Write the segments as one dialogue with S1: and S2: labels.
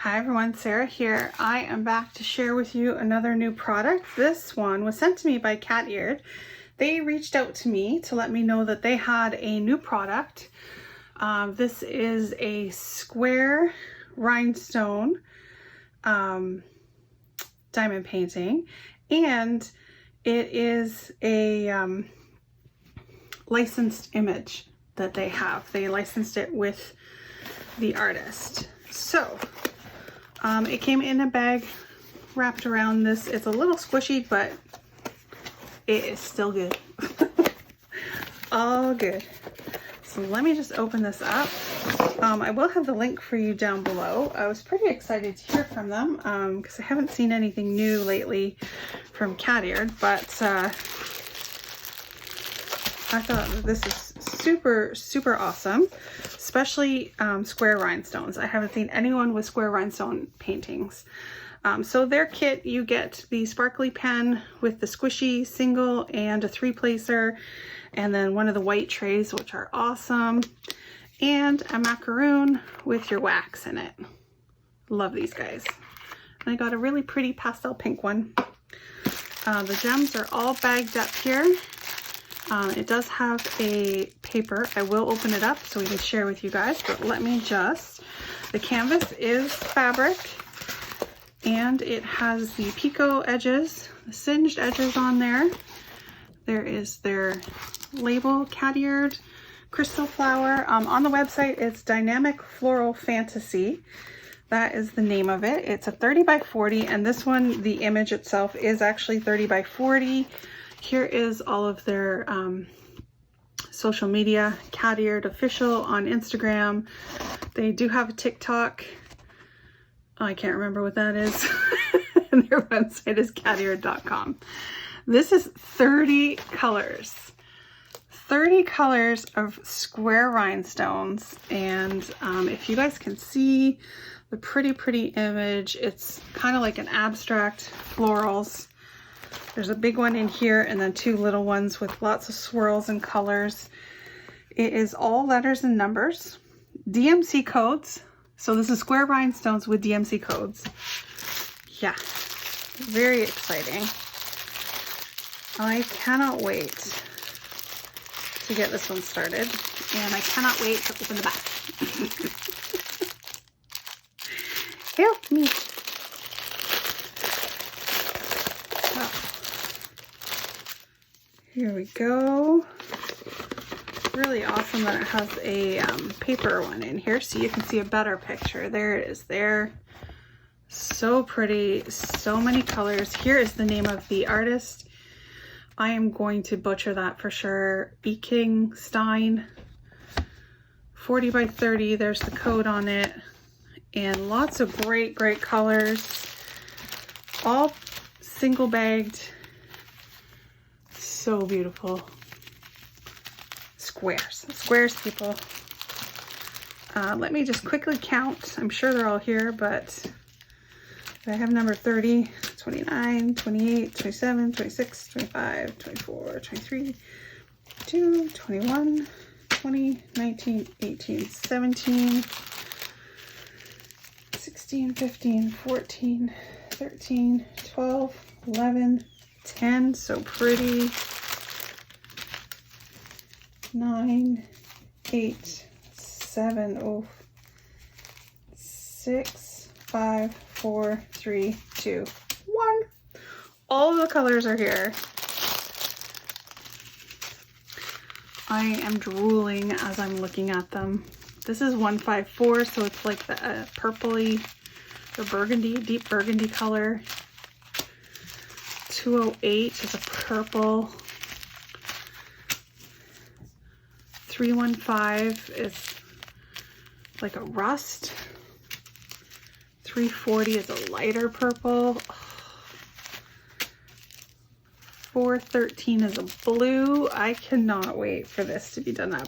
S1: Hi everyone, Sarah here. I am back to share with you another new product. This one was sent to me by Cateared. They reached out to me to let me know that they had a new product. This is a square rhinestone diamond painting, and it is a licensed image that they have. They licensed it with the artist. So it came in a bag wrapped around this. It's a little squishy, but it is still good. All good. So let me just open this up. I will have the link for you down below. I was pretty excited to hear from them because I haven't seen anything new lately from Cateared, but I thought that this is super awesome, especially square rhinestones. I haven't seen anyone with square rhinestone paintings. So their kit, you get the sparkly pen with the squishy single and a 3-placer, and then one of the white trays, which are awesome, and a macaroon with your wax in it. Love these guys. And I got a really pretty pastel pink one. The gems are all bagged up here. It does have a paper. I will open it up so we can share with you guys, but let me just, the canvas is fabric, and it has the picot edges, the singed edges on there. There is their label, Cateared Crystal Flower. On the website, it's Dynamic Floral Fantasy. That is the name of it. It's a 30 by 40, and this one, the image itself is actually 30 by 40. Here is all of their social media, Cateared Official on Instagram. They do have a TikTok. Oh, I can't remember what that is. And their website is cateared.com. This is 30 colors. 30 colors of square rhinestones. And if you guys can see the pretty image, it's kind of like an abstract florals. There's a big one in here and then 2 little ones with lots of swirls and colors. It is all letters and numbers. DMC codes. So this is square rhinestones with DMC codes. Yeah, very exciting. I cannot wait to get this one started, and I cannot wait to open the back. Help me. Here we go. Really awesome that it has a paper one in here so you can see a better picture. There it is there. So pretty, so many colors. Here is the name of the artist. I am going to butcher that for sure. Eking Stein. 40 by 30, there's the code on it. And lots of great colors. All single bagged. So beautiful. Squares, people. Let me just quickly count. I'm sure they're all here, but I have number 30, 29, 28, 27, 26, 25, 24, 23, 22, 21, 20, 19, 18, 17, 16, 15, 14, 13, 12, 11, 10, so pretty. 9, 8, 7, 6, 5, 4, 3, 2, 1. All the colors are here. I am drooling as I'm looking at them. This is 154, so it's like the purpley or burgundy, deep burgundy color. 208 is a purple. 315 is like a rust. 340 is a lighter purple. 413 is a blue. I cannot wait for this to be done up.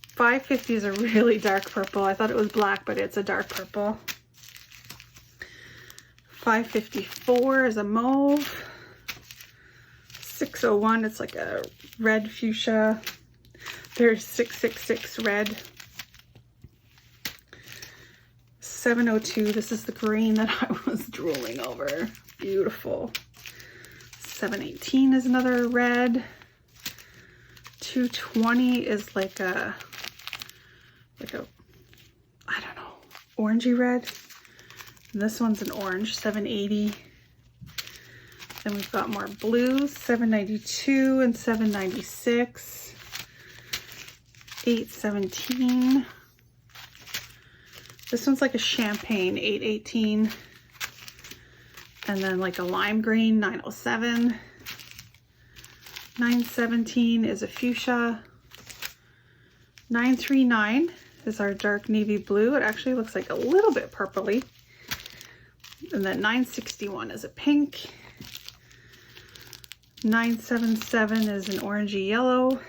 S1: 550 is a really dark purple. I thought it was black, but it's a dark purple. 554 is a mauve. 601, it's like a red fuchsia. There's 666 red. 702. This is the green that I was drooling over. Beautiful. 718 is another red. 220 is like a I don't know, orangey red. And this one's an orange. 780. Then we've got more blues. 792 and 796. 817. This one's like a champagne. 818. And then like a lime green. 907. 917 is a fuchsia. 939 is our dark navy blue. It actually looks like a little bit purpley. And then 961 is a pink. 977 is an orangey yellow.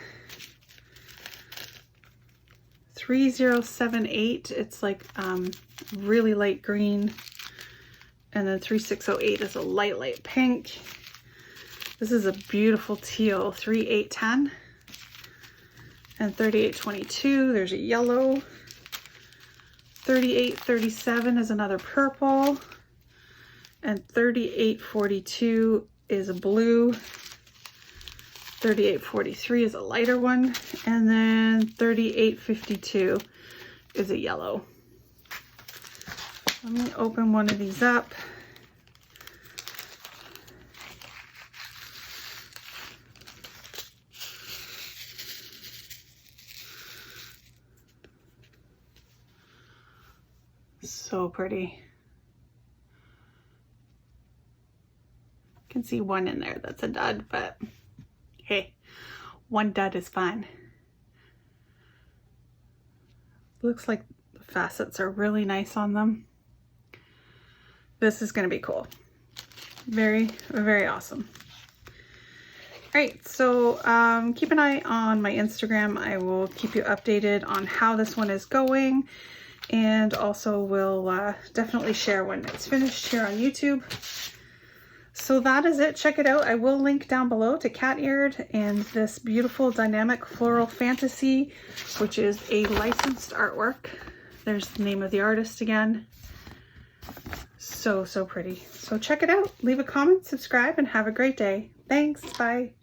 S1: 3078, it's like really light green. And then 3608 is a light pink. This is a beautiful teal. 3810 and 3822, there's a yellow. 3837 is another purple. And 3842 is a blue. 3843 is a lighter one. And then 3852 is a yellow. Let me open one of these up. So pretty. You can see one in there that's a dud, but hey, one dud is fine. Looks like the facets are really nice on them. This is going to be cool. Very, very awesome. All right, so keep an eye on my Instagram. I will keep you updated on how this one is going. And also will definitely share when it's finished here on YouTube. So that is it. Check it out. I will link down below to Cateared and this beautiful dynamic floral fantasy, which is a licensed artwork. There's the name of the artist again. So pretty. So check it out. Leave a comment, subscribe, and have a great day. Thanks. Bye.